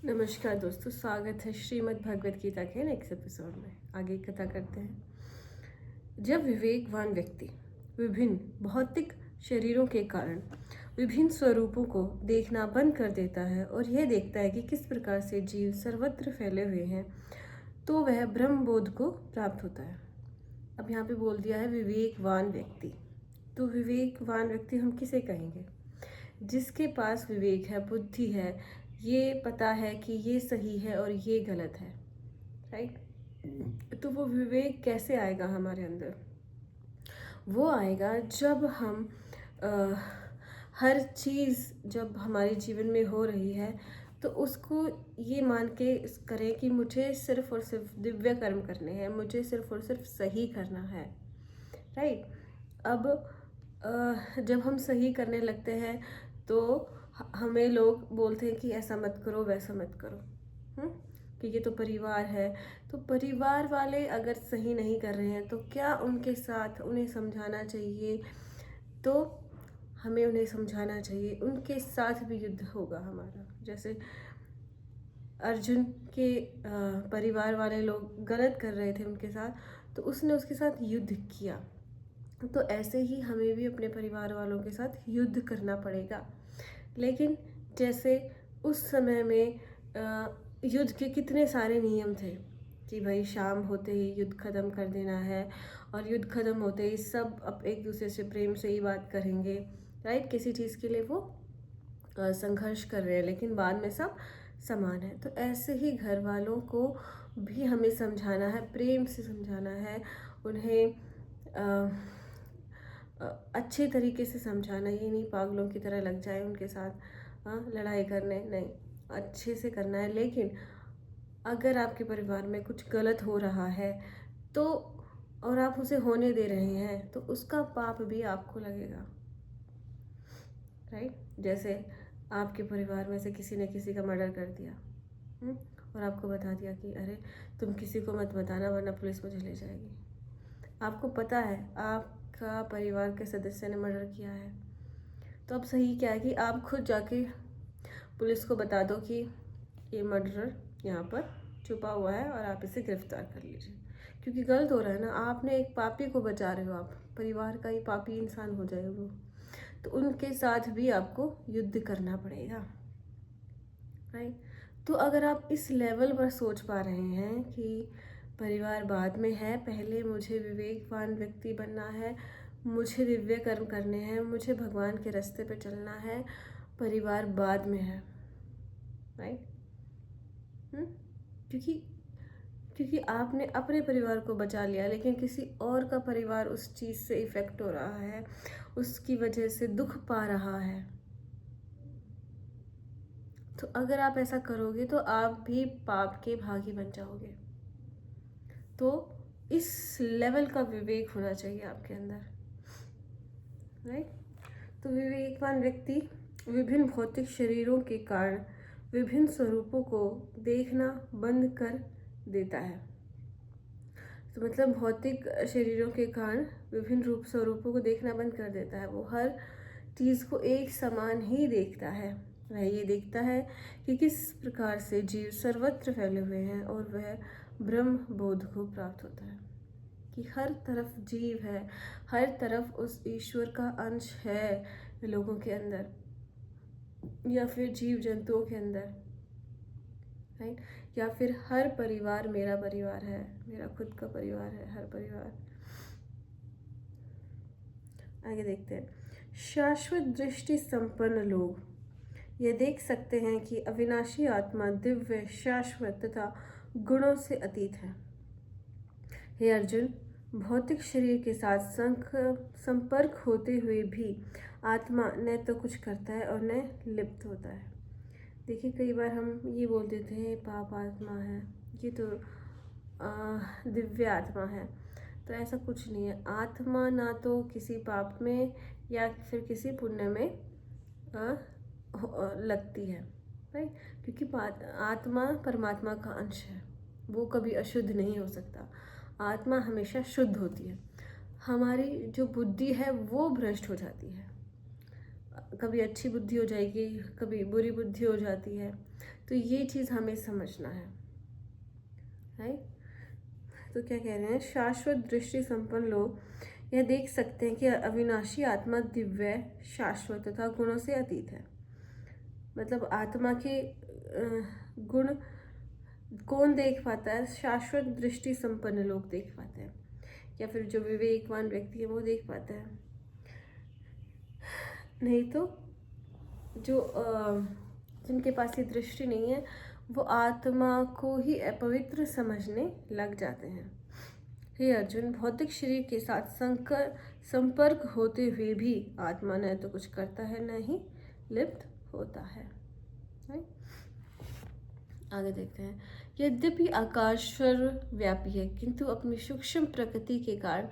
नमस्कार दोस्तों, स्वागत है श्रीमद् भगवत गीता के नेक्स्ट एपिसोड में। आगे कथा करते हैं। जब विवेकवान व्यक्ति विभिन्न भौतिक शरीरों के कारण विभिन्न स्वरूपों को देखना बंद कर देता है और यह देखता है कि किस प्रकार से जीव सर्वत्र फैले हुए हैं, तो वह ब्रह्म बोध को प्राप्त होता है। अब यहाँ पे बोल दिया है विवेकवान व्यक्ति। तो विवेकवान व्यक्ति हम किसे कहेंगे? जिसके पास विवेक है, बुद्धि है, ये पता है कि ये सही है और ये गलत है, राइट। तो वो विवेक कैसे आएगा हमारे अंदर? वो आएगा जब हम हर चीज़ जब हमारे जीवन में हो रही है तो उसको ये मान के करें कि मुझे सिर्फ और सिर्फ दिव्य कर्म करने हैं, मुझे सिर्फ और सिर्फ सही करना है, राइट। अब जब हम सही करने लगते हैं तो हमें लोग बोलते हैं कि ऐसा मत करो, वैसा मत करो, कि ये तो परिवार है। तो परिवार वाले अगर सही नहीं कर रहे हैं तो क्या उनके साथ उन्हें समझाना चाहिए? तो हमें उन्हें समझाना चाहिए, उनके साथ भी युद्ध होगा हमारा। जैसे अर्जुन के परिवार वाले लोग गलत कर रहे थे उनके साथ, तो उसने उसके साथ युद्ध किया। तो ऐसे ही हमें भी अपने परिवार वालों के साथ युद्ध करना पड़ेगा। लेकिन जैसे उस समय में युद्ध के कितने सारे नियम थे कि भाई शाम होते ही युद्ध ख़त्म कर देना है, और युद्ध ख़त्म होते ही सब अब एक दूसरे से प्रेम से ही बात करेंगे, राइट। किसी चीज़ के लिए वो संघर्ष कर रहे हैं लेकिन बाद में सब समान है। तो ऐसे ही घर वालों को भी हमें समझाना है, प्रेम से समझाना है, उन्हें अच्छे तरीके से समझाना। ये नहीं पागलों की तरह लग जाए उनके साथ लड़ाई करने, नहीं, अच्छे से करना है। लेकिन अगर आपके परिवार में कुछ गलत हो रहा है तो और आप उसे होने दे रहे हैं तो उसका पाप भी आपको लगेगा, राइट। जैसे आपके परिवार में से किसी ने किसी का मर्डर कर दिया और आपको बता दिया कि अरे तुम किसी को मत बताना वरना पुलिस मुझे ले जाएगी। आपको पता है आपका परिवार के सदस्य ने मर्डर किया है, तो अब सही क्या है कि आप खुद जाके पुलिस को बता दो कि ये मर्डरर यहाँ पर छुपा हुआ है और आप इसे गिरफ्तार कर लीजिए, क्योंकि गलत हो रहा है ना। आपने एक पापी को बचा रहे हो, आप परिवार का ही पापी इंसान हो जाए वो, तो उनके साथ भी आपको युद्ध करना पड़ेगा, राइट। तो अगर आप इस लेवल पर सोच पा रहे हैं कि परिवार बाद में है, पहले मुझे विवेकवान व्यक्ति बनना है, मुझे दिव्य कर्म करने हैं, मुझे भगवान के रास्ते पे चलना है, परिवार बाद में है, राइट। क्योंकि आपने अपने परिवार को बचा लिया लेकिन किसी और का परिवार उस चीज़ से इफ़ेक्ट हो रहा है, उसकी वजह से दुख पा रहा है। तो अगर आप ऐसा करोगे तो आप भी पाप के भागी बन जाओगे। तो इस लेवल का विवेक होना चाहिए आपके अंदर, राइट। तो विवेकवान व्यक्ति विभिन्न भौतिक शरीरों के कारण विभिन्न स्वरूपों को देखना बंद कर देता है। तो मतलब भौतिक शरीरों के कारण विभिन्न रूप स्वरूपों को देखना बंद कर देता है। वो हर चीज़ को एक समान ही देखता है। वह ये देखता है कि किस प्रकार से जीव सर्वत्र फैले हुए हैं और वह ब्रह्म बोध को प्राप्त होता है कि हर तरफ जीव है, हर तरफ उस ईश्वर का अंश है लोगों के अंदर या फिर जीव जंतुओं के अंदर, राइट। या फिर हर परिवार मेरा परिवार है, मेरा खुद का परिवार है, हर परिवार। आगे देखते हैं। शाश्वत दृष्टि संपन्न लोग ये देख सकते हैं कि अविनाशी आत्मा दिव्य, शाश्वत तथा गुणों से अतीत है। हे अर्जुन, भौतिक शरीर के साथ संपर्क होते हुए भी आत्मा न तो कुछ करता है और न लिप्त होता है। देखिए, कई बार हम ये बोल देते हैं पाप आत्मा है, ये तो दिव्य आत्मा है। तो ऐसा कुछ नहीं है। आत्मा ना तो किसी पाप में या फिर किसी पुण्य में लगती है, राइट। क्योंकि आत्मा परमात्मा का अंश है, वो कभी अशुद्ध नहीं हो सकता। आत्मा हमेशा शुद्ध होती है। हमारी जो बुद्धि है वो भ्रष्ट हो जाती है। कभी अच्छी बुद्धि हो जाएगी, कभी बुरी बुद्धि हो जाती है। तो ये चीज़ हमें समझना है। तो क्या कह रहे हैं, शाश्वत दृष्टि संपन्न लोग यह देख सकते हैं कि अविनाशी आत्मा दिव्य, शाश्वत तथा गुणों से अतीत है। मतलब आत्मा के गुण कौन देख पाता है? शाश्वत दृष्टि संपन्न लोग देख पाते हैं, या फिर जो विवेकवान व्यक्ति है वो देख पाता है। नहीं तो जो जिनके पास ये दृष्टि नहीं है वो आत्मा को ही अपवित्र समझने लग जाते हैं। हे अर्जुन, भौतिक शरीर के साथ संपर्क होते हुए भी आत्मा न तो कुछ करता है न ही लिप्त होता है। आगे देखते हैं, यद्यपि आकाश सर्वव्यापी है किंतु अपनी सूक्ष्म प्रकृति के कारण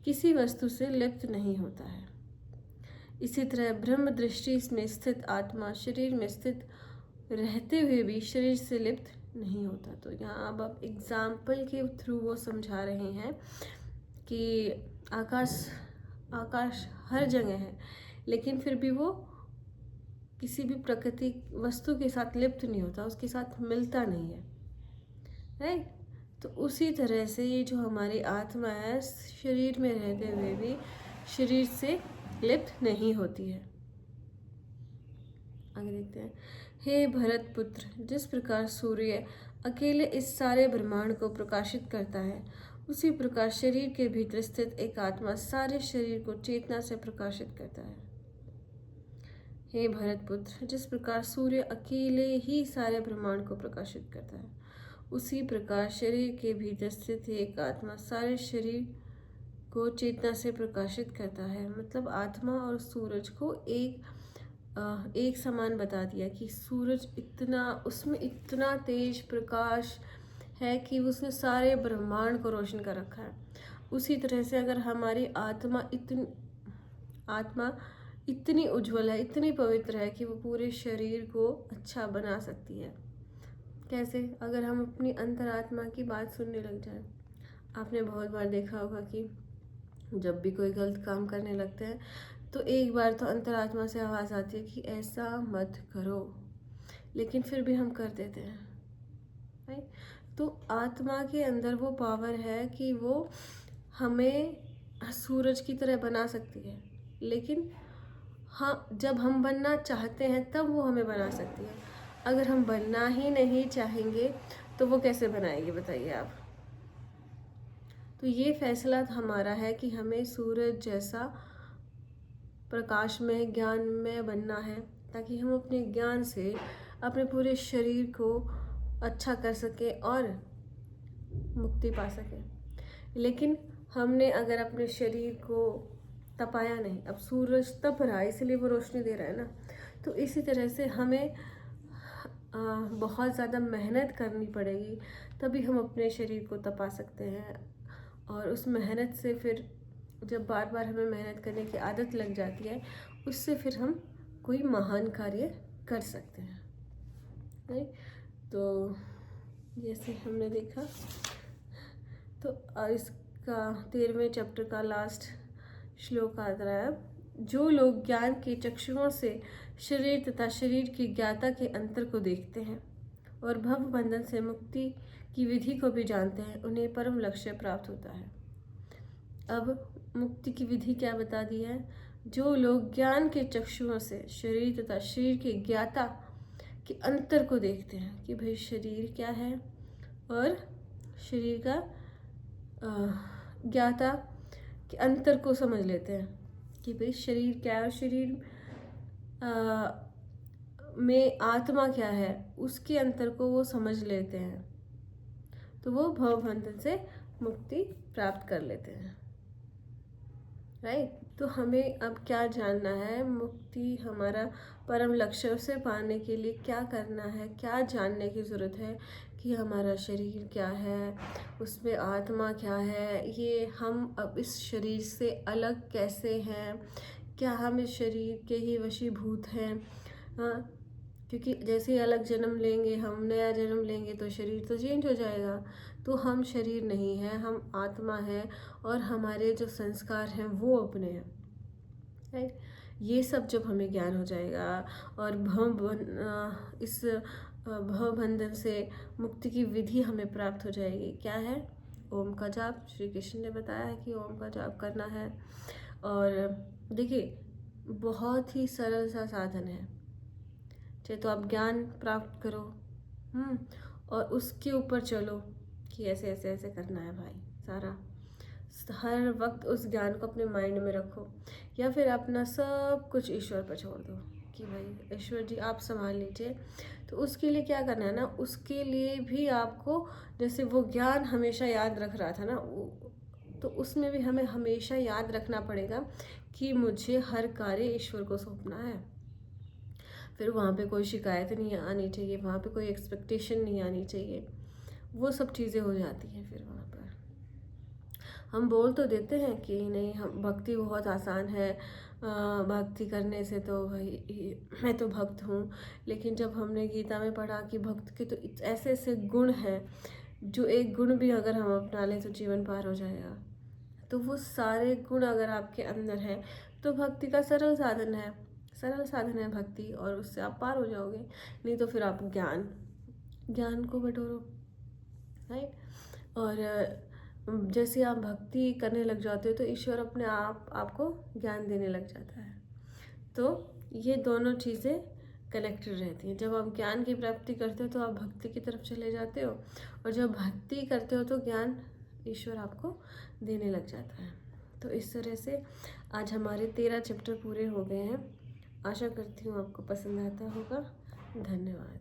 किसी वस्तु से लिप्त नहीं होता है। इसी तरह ब्रह्म दृष्टि में स्थित आत्मा शरीर में स्थित रहते हुए भी शरीर से लिप्त नहीं होता। तो यहाँ अब आप एग्जाम्पल के थ्रू वो समझा रहे हैं कि आकाश हर जगह है, लेकिन फिर भी वो किसी भी प्रकृति वस्तु के साथ लिप्त नहीं होता, उसके साथ मिलता नहीं है, राइट। तो उसी तरह से ये जो हमारी आत्मा है शरीर में रहते हुए भी शरीर से लिप्त नहीं होती है। आगे देखते हैं, हे भरत पुत्र, जिस प्रकार सूर्य अकेले इस सारे ब्रह्मांड को प्रकाशित करता है, उसी प्रकार शरीर के भीतर स्थित एक आत्मा सारे शरीर को चेतना से प्रकाशित करता है। हे भरत पुत्र, जिस प्रकार सूर्य अकेले ही सारे ब्रह्मांड को प्रकाशित करता है, उसी प्रकार शरीर के भीतर स्थित एक आत्मा सारे शरीर को चेतना से प्रकाशित करता है। मतलब आत्मा और सूरज को एक समान बता दिया कि सूरज उसमें इतना तेज प्रकाश है कि उसने सारे ब्रह्मांड को रोशन कर रखा है। उसी तरह से अगर हमारी आत्मा इतनी उज्जवल है, इतनी पवित्र है कि वो पूरे शरीर को अच्छा बना सकती है। कैसे? अगर हम अपनी अंतरात्मा की बात सुनने लग जाए। आपने बहुत बार देखा होगा कि जब भी कोई गलत काम करने लगते हैं तो एक बार तो अंतरात्मा से आवाज़ आती है कि ऐसा मत करो, लेकिन फिर भी हम कर देते हैं, राइट। तो आत्मा के अंदर वो पावर है कि वो हमें सूरज की तरह बना सकती है, लेकिन हाँ, जब हम बनना चाहते हैं तब वो हमें बना सकती है। अगर हम बनना ही नहीं चाहेंगे तो वो कैसे बनाएगी, बताइए आप। तो ये फैसला हमारा है कि हमें सूरज जैसा प्रकाश में ज्ञान में बनना है, ताकि हम अपने ज्ञान से अपने पूरे शरीर को अच्छा कर सकें और मुक्ति पा सकें। लेकिन हमने अगर अपने शरीर को तपाया नहीं, अब सूरज तप रहा है इसलिए वो रोशनी दे रहा है ना, तो इसी तरह से हमें बहुत ज़्यादा मेहनत करनी पड़ेगी, तभी हम अपने शरीर को तपा सकते हैं। और उस मेहनत से फिर जब बार बार हमें मेहनत करने की आदत लग जाती है, उससे फिर हम कोई महान कार्य कर सकते हैं, राइट। तो जैसे हमने देखा, तो इसका 13वें चैप्टर का लास्ट श्लोक आ रहा है, जो लोग ज्ञान के चक्षुओं से शरीर तथा शरीर की ज्ञाता के अंतर को देखते हैं और भव बंधन से मुक्ति की विधि को भी जानते हैं, उन्हें परम लक्ष्य प्राप्त होता है। अब मुक्ति की विधि क्या बता दी है? जो लोग ज्ञान के चक्षुओं से शरीर तथा शरीर के ज्ञाता के अंतर को देखते हैं कि भाई शरीर क्या है और शरीर का ज्ञाता के अंतर को समझ लेते हैं कि भाई शरीर क्या है और शरीर में आत्मा क्या है, उसके अंतर को वो समझ लेते हैं, तो वो भवबंधन से मुक्ति प्राप्त कर लेते हैं, राइट। तो हमें अब क्या जानना है, मुक्ति हमारा परम लक्ष्य उसे पाने के लिए क्या करना है, क्या जानने की ज़रूरत है कि हमारा शरीर क्या है, उसमें आत्मा क्या है, ये हम अब इस शरीर से अलग कैसे हैं, क्या हम इस शरीर के ही वशीभूत हैं। हाँ, क्योंकि जैसे ही अलग जन्म लेंगे, हम नया जन्म लेंगे तो शरीर तो चेंज हो जाएगा। तो हम शरीर नहीं है, हम आत्मा है और हमारे जो संस्कार हैं वो अपने हैं, राइट। ये सब जब हमें ज्ञान हो जाएगा और इस भवबंधन से मुक्ति की विधि हमें प्राप्त हो जाएगी। क्या है? ओम का जाप। श्री कृष्ण ने बताया है कि ओम का जाप करना है। और देखिए, बहुत ही सरल सा साधन है। चाहे तो आप ज्ञान प्राप्त करो और उसके ऊपर चलो कि ऐसे ऐसे ऐसे करना है भाई। सारा हर वक्त उस ज्ञान को अपने माइंड में रखो, या फिर अपना सब कुछ ईश्वर पर छोड़ दो कि भाई ईश्वर जी आप संभाल लीजिए। तो उसके लिए क्या करना है ना, उसके लिए भी आपको, जैसे वो ज्ञान हमेशा याद रख रहा था ना, तो उसमें भी हमें हमेशा याद रखना पड़ेगा कि मुझे हर कार्य ईश्वर को सौंपना है। फिर वहाँ पे कोई शिकायत नहीं आनी चाहिए, वहाँ पे कोई एक्सपेक्टेशन नहीं आनी चाहिए। वो सब चीज़ें हो जाती हैं। फिर वहाँ पर हम बोल तो देते हैं कि नहीं, हम भक्ति बहुत आसान है, भक्ति करने से तो भाई मैं तो भक्त हूँ। लेकिन जब हमने गीता में पढ़ा कि भक्त के तो ऐसे ऐसे गुण हैं, जो एक गुण भी अगर हम अपना लें तो जीवन पार हो जाएगा। तो वो सारे गुण अगर आपके अंदर हैं तो भक्ति का सरल साधन है, सरल साधन है भक्ति, और उससे आप पार हो जाओगे। नहीं तो फिर आप ज्ञान को बटोरो, राइट। और जैसे आप भक्ति करने लग जाते हो तो ईश्वर अपने आप आपको ज्ञान देने लग जाता है। तो ये दोनों चीज़ें कनेक्टेड रहती हैं। जब आप ज्ञान की प्राप्ति करते हो तो आप भक्ति की तरफ चले जाते हो, और जब भक्ति करते हो तो ज्ञान ईश्वर आपको देने लग जाता है। तो इस तरह से आज हमारे 13 चैप्टर पूरे हो गए हैं। आशा करती हूँ आपको पसंद आता होगा। धन्यवाद।